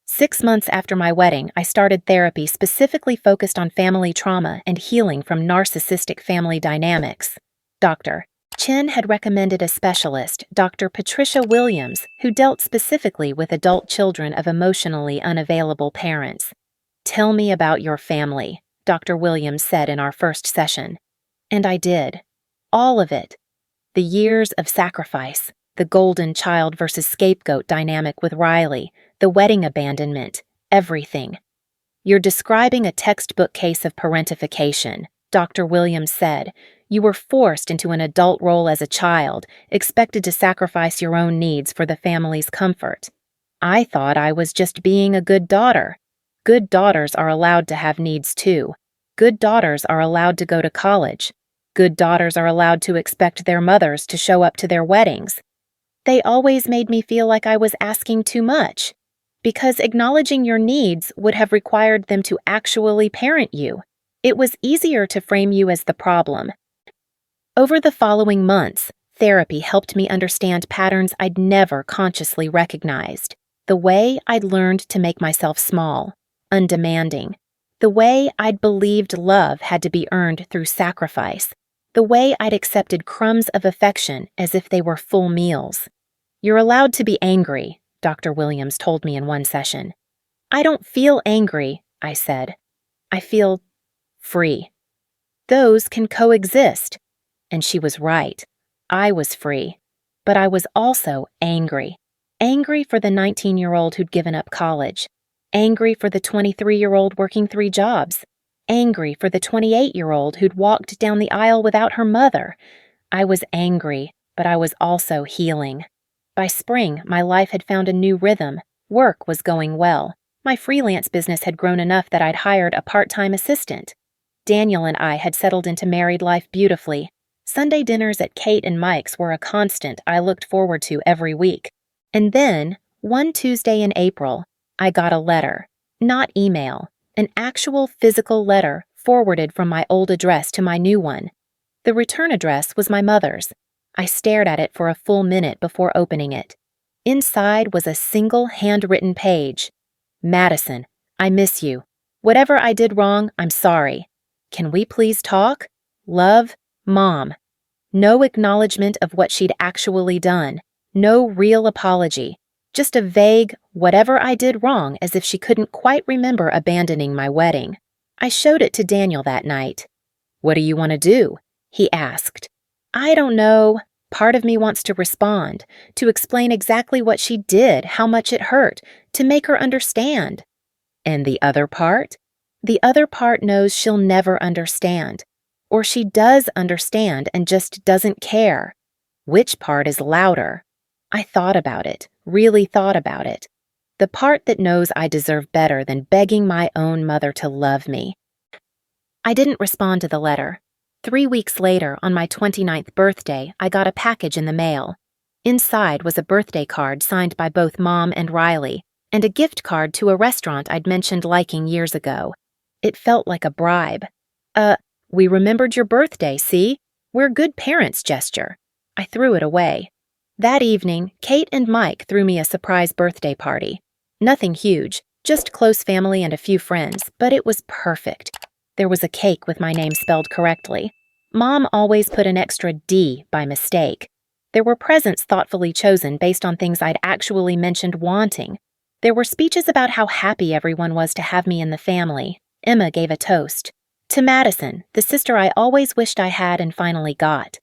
6 months after my wedding, I started therapy specifically focused on family trauma and healing from narcissistic family dynamics. Dr. Chen had recommended a specialist, Dr. Patricia Williams, who dealt specifically with adult children of emotionally unavailable parents. "Tell me about your family," Dr. Williams said in our first session. And I did. All of it. The years of sacrifice, the golden child versus scapegoat dynamic with Riley, the wedding abandonment, everything. "You're describing a textbook case of parentification," Dr. Williams said. "You were forced into an adult role as a child, expected to sacrifice your own needs for the family's comfort. I thought I was just being a good daughter. Good daughters are allowed to have needs too. Good daughters are allowed to go to college. Good daughters are allowed to expect their mothers to show up to their weddings. They always made me feel like I was asking too much, because acknowledging your needs would have required them to actually parent you. It was easier to frame you as the problem." Over the following months, therapy helped me understand patterns I'd never consciously recognized. The way I'd learned to make myself small, undemanding. The way I'd believed love had to be earned through sacrifice. The way I'd accepted crumbs of affection as if they were full meals. "You're allowed to be angry," Dr. Williams told me in one session. "I don't feel angry," I said. "I feel free. Those can coexist." And she was right. I was free. But I was also angry. Angry for the 19-year-old who'd given up college. Angry for the 23-year-old working 3 jobs. Angry for the 28-year-old who'd walked down the aisle without her mother. I was angry, but I was also healing. By spring, my life had found a new rhythm. Work was going well. My freelance business had grown enough that I'd hired a part-time assistant. Daniel and I had settled into married life beautifully. Sunday dinners at Kate and Mike's were a constant I looked forward to every week. And then, one Tuesday in April, I got a letter. Not email. An actual physical letter forwarded from my old address to my new one. The return address was my mother's. I stared at it for a full minute before opening it. Inside was a single handwritten page. "Madison, I miss you. Whatever I did wrong, I'm sorry. Can we please talk? Love, Mom." No acknowledgement of what she'd actually done. No real apology. Just a vague, whatever I did wrong, as if she couldn't quite remember abandoning my wedding. I showed it to Daniel that night. "What do you want to do?" he asked. "I don't know." Part of me wants to respond, to explain exactly what she did, how much it hurt, to make her understand. "And the other part?" "The other part knows she'll never understand. Or she does understand and just doesn't care. Which part is louder?" I thought about it, really thought about it. The part that knows I deserve better than begging my own mother to love me. I didn't respond to the letter. 3 weeks later, on my 29th birthday, I got a package in the mail. Inside was a birthday card signed by both Mom and Riley, and a gift card to a restaurant I'd mentioned liking years ago. It felt like a bribe. "We remembered your birthday, see? We're good parents" gesture. I threw it away. That evening, Kate and Mike threw me a surprise birthday party. Nothing huge, just close family and a few friends, but it was perfect. There was a cake with my name spelled correctly. Mom always put an extra D by mistake. There were presents thoughtfully chosen based on things I'd actually mentioned wanting. There were speeches about how happy everyone was to have me in the family. Emma gave a toast. "To Madison, the sister I always wished I had and finally got."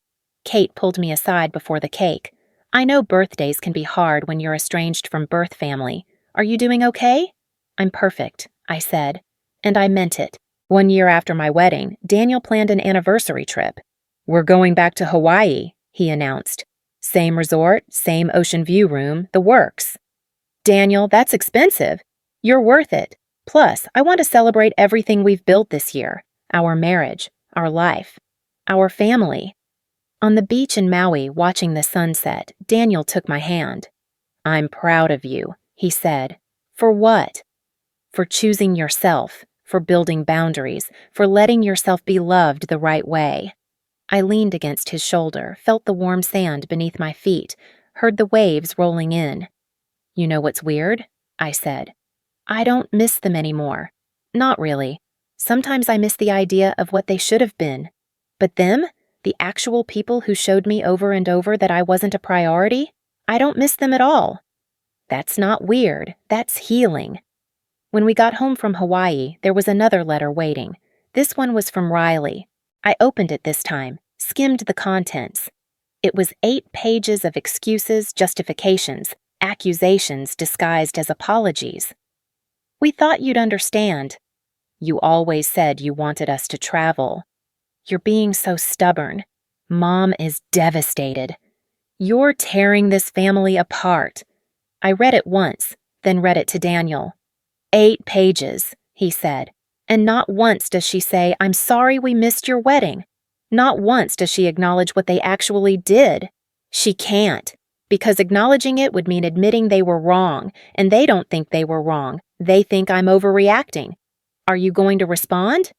Kate pulled me aside before the cake. "I know birthdays can be hard when you're estranged from birth family. Are you doing okay?" "I'm perfect," I said. And I meant it. 1 year after my wedding, Daniel planned an anniversary trip. "We're going back to Hawaii," he announced. "Same resort, same ocean view room, the works." "Daniel, that's expensive." "You're worth it. Plus, I want to celebrate everything we've built this year. Our marriage, our life, our family." On the beach in Maui, watching the sunset, Daniel took my hand. "I'm proud of you," he said. "For what?" "For choosing yourself, for building boundaries, for letting yourself be loved the right way. I leaned against his shoulder, felt the warm sand beneath my feet, heard the waves rolling in. You know what's weird? I said. I don't miss them anymore. Not really. Sometimes I miss the idea of what they should have been. But them, the actual people who showed me over and over that I wasn't a priority, I don't miss them at all. That's not weird. That's healing. When we got home from Hawaii, there was another letter waiting. This one was from Riley. I opened it this time, skimmed the contents. It was 8 pages of excuses, justifications, accusations disguised as apologies. We thought you'd understand. You always said you wanted us to travel. You're being so stubborn. Mom is devastated. You're tearing this family apart. I read it once, then read it to Daniel. 8 pages, he said, and not once does she say, I'm sorry we missed your wedding. Not once does she acknowledge what they actually did. She can't, because acknowledging it would mean admitting they were wrong, and they don't think they were wrong. They think I'm overreacting. Are you going to respond?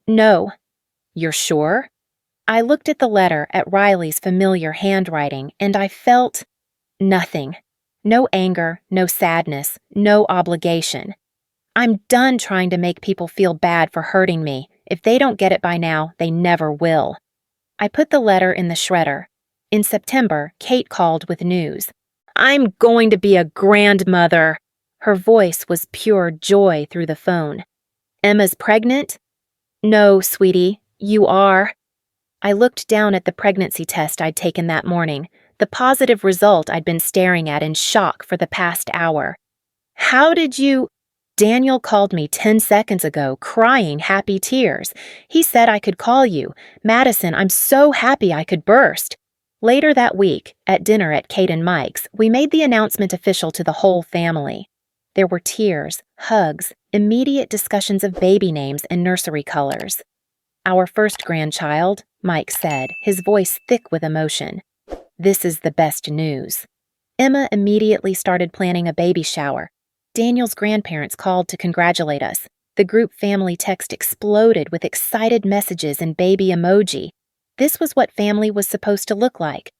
No. You're sure? I looked at the letter at Riley's familiar handwriting, and I felt nothing. No anger, no sadness, no obligation. I'm done trying to make people feel bad for hurting me. If they don't get it by now, they never will. I put the letter in the shredder. In September, Kate called with news. I'm going to be a grandmother. Her voice was pure joy through the phone. Emma's pregnant? No, sweetie, you are. I looked down at the pregnancy test I'd taken that morning, the positive result I'd been staring at in shock for the past hour. How did you... Daniel called me 10 seconds ago, crying happy tears. He said I could call you. Madison, I'm so happy I could burst. Later that week, at dinner at Kate and Mike's, we made the announcement official to the whole family. There were tears, hugs, immediate discussions of baby names and nursery colors. Our first grandchild, Mike said, his voice thick with emotion. This is the best news. Emma immediately started planning a baby shower. Daniel's grandparents called to congratulate us. The group family text exploded with excited messages and baby emoji. This was what family was supposed to look like.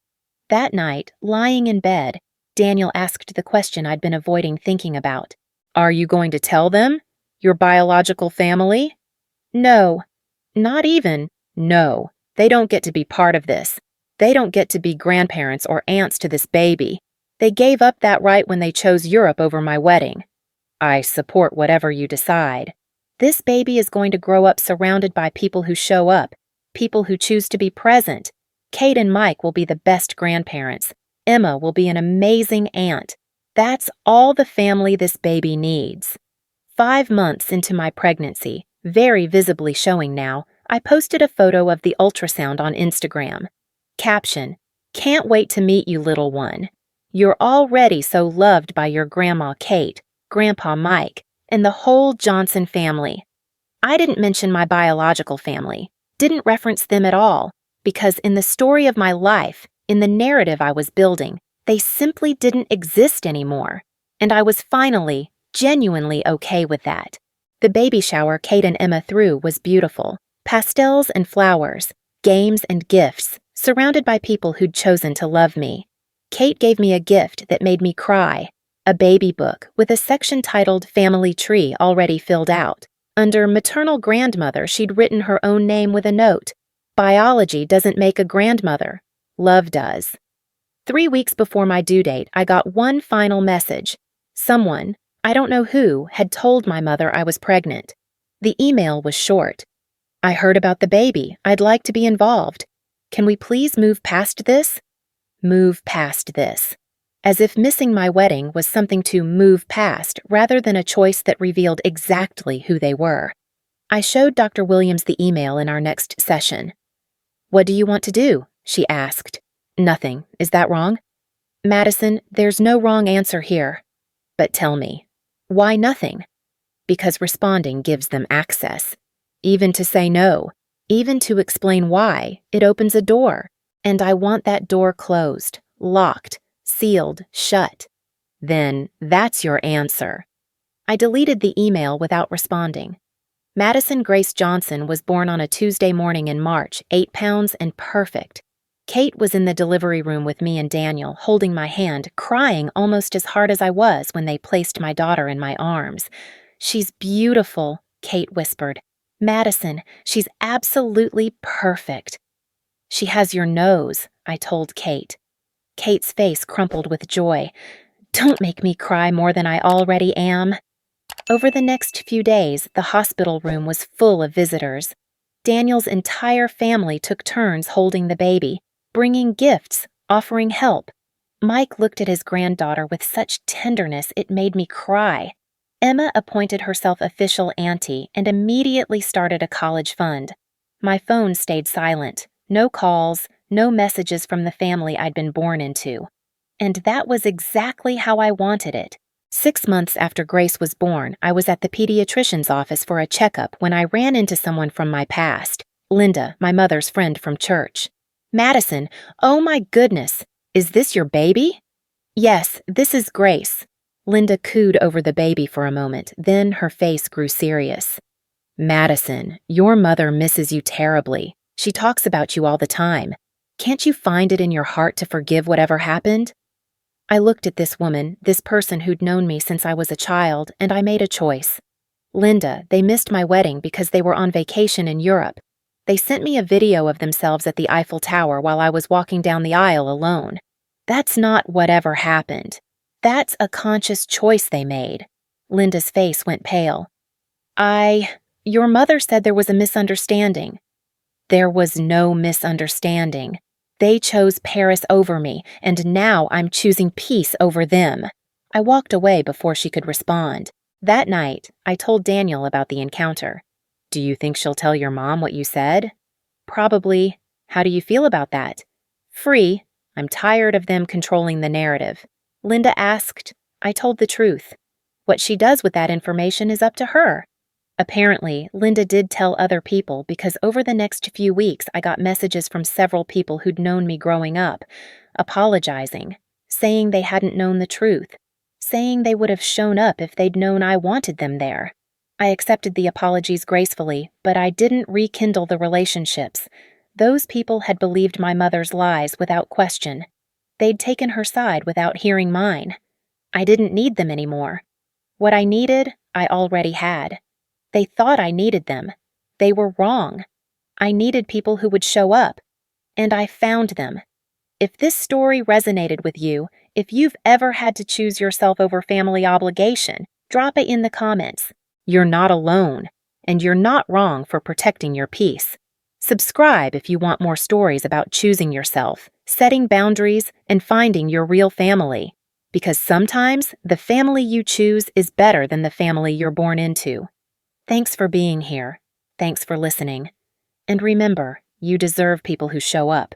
That night, lying in bed, Daniel asked the question I'd been avoiding thinking about. Are you going to tell them? Your biological family? No. Not even. No. They don't get to be part of this. They don't get to be grandparents or aunts to this baby. They gave up that right when they chose Europe over my wedding. I support whatever you decide. This baby is going to grow up surrounded by people who show up, people who choose to be present. Kate and Mike will be the best grandparents. Emma will be an amazing aunt. That's all the family this baby needs. 5 months into my pregnancy, very visibly showing now, I posted a photo of the ultrasound on Instagram. Caption, can't wait to meet you, little one. You're already so loved by your Grandma Kate, Grandpa Mike, and the whole Johnson family. I didn't mention my biological family, didn't reference them at all, because in the story of my life, in the narrative I was building, they simply didn't exist anymore. And I was finally, genuinely okay with that. The baby shower Kate and Emma threw was beautiful. Pastels and flowers, games and gifts, surrounded by people who'd chosen to love me. Kate gave me a gift that made me cry, a baby book with a section titled Family Tree already filled out. Under maternal grandmother, she'd written her own name with a note. Biology doesn't make a grandmother. Love does. 3 weeks before my due date, I got one final message. Someone, I don't know who, had told my mother I was pregnant. The email was short. I heard about the baby. I'd like to be involved. Can we please move past this? Move past this. As if missing my wedding was something to move past rather than a choice that revealed exactly who they were. I showed Dr. Williams the email in our next session. What do you want to do? She asked. Nothing. Is that wrong? Madison, there's no wrong answer here. But tell me, why nothing? Because responding gives them access. Even to say no, even to explain why, it opens a door. And I want that door closed, locked, sealed, shut. Then that's your answer. I deleted the email without responding. Madison Grace Johnson was born on a Tuesday morning in March, 8 pounds and perfect. Kate was in the delivery room with me and Daniel, holding my hand, crying almost as hard as I was when they placed my daughter in my arms. "She's beautiful," Kate whispered. "Madison, she's absolutely perfect." "She has your nose," I told Kate. Kate's face crumpled with joy. "Don't make me cry more than I already am." Over the next few days, the hospital room was full of visitors. Daniel's entire family took turns holding the baby, bringing gifts, offering help. Mike looked at his granddaughter with such tenderness it made me cry. Emma appointed herself official auntie and immediately started a college fund. My phone stayed silent. No calls, no messages from the family I'd been born into. And that was exactly how I wanted it. 6 months after Grace was born, I was at the pediatrician's office for a checkup when I ran into someone from my past, Linda, my mother's friend from church. "Madison, oh my goodness, is this your baby?" "Yes, this is Grace." Linda cooed over the baby for a moment, then her face grew serious. "Madison, your mother misses you terribly. She talks about you all the time. Can't you find it in your heart to forgive whatever happened?" I looked at this woman, this person who'd known me since I was a child, and I made a choice. "Linda, they missed my wedding because they were on vacation in Europe. They sent me a video of themselves at the Eiffel Tower while I was walking down the aisle alone. That's not whatever happened. That's a conscious choice they made." Linda's face went pale. Your mother said there was a misunderstanding." "There was no misunderstanding. They chose Paris over me, and now I'm choosing peace over them." I walked away before she could respond. That night, I told Daniel about the encounter. "Do you think she'll tell your mom what you said?" "Probably. How do you feel about that?" "Free. I'm tired of them controlling the narrative." Linda asked. I told the truth. What she does with that information is up to her. Apparently, Linda did tell other people because over the next few weeks I got messages from several people who'd known me growing up, apologizing, saying they hadn't known the truth, saying they would have shown up if they'd known I wanted them there. I accepted the apologies gracefully, but I didn't rekindle the relationships. Those people had believed my mother's lies without question. They'd taken her side without hearing mine. I didn't need them anymore. What I needed, I already had. They thought I needed them. They were wrong. I needed people who would show up. And I found them. If this story resonated with you, if you've ever had to choose yourself over family obligation, drop it in the comments. You're not alone, and you're not wrong for protecting your peace. Subscribe if you want more stories about choosing yourself, setting boundaries, and finding your real family. Because sometimes the family you choose is better than the family you're born into. Thanks for being here. Thanks for listening. And remember, you deserve people who show up.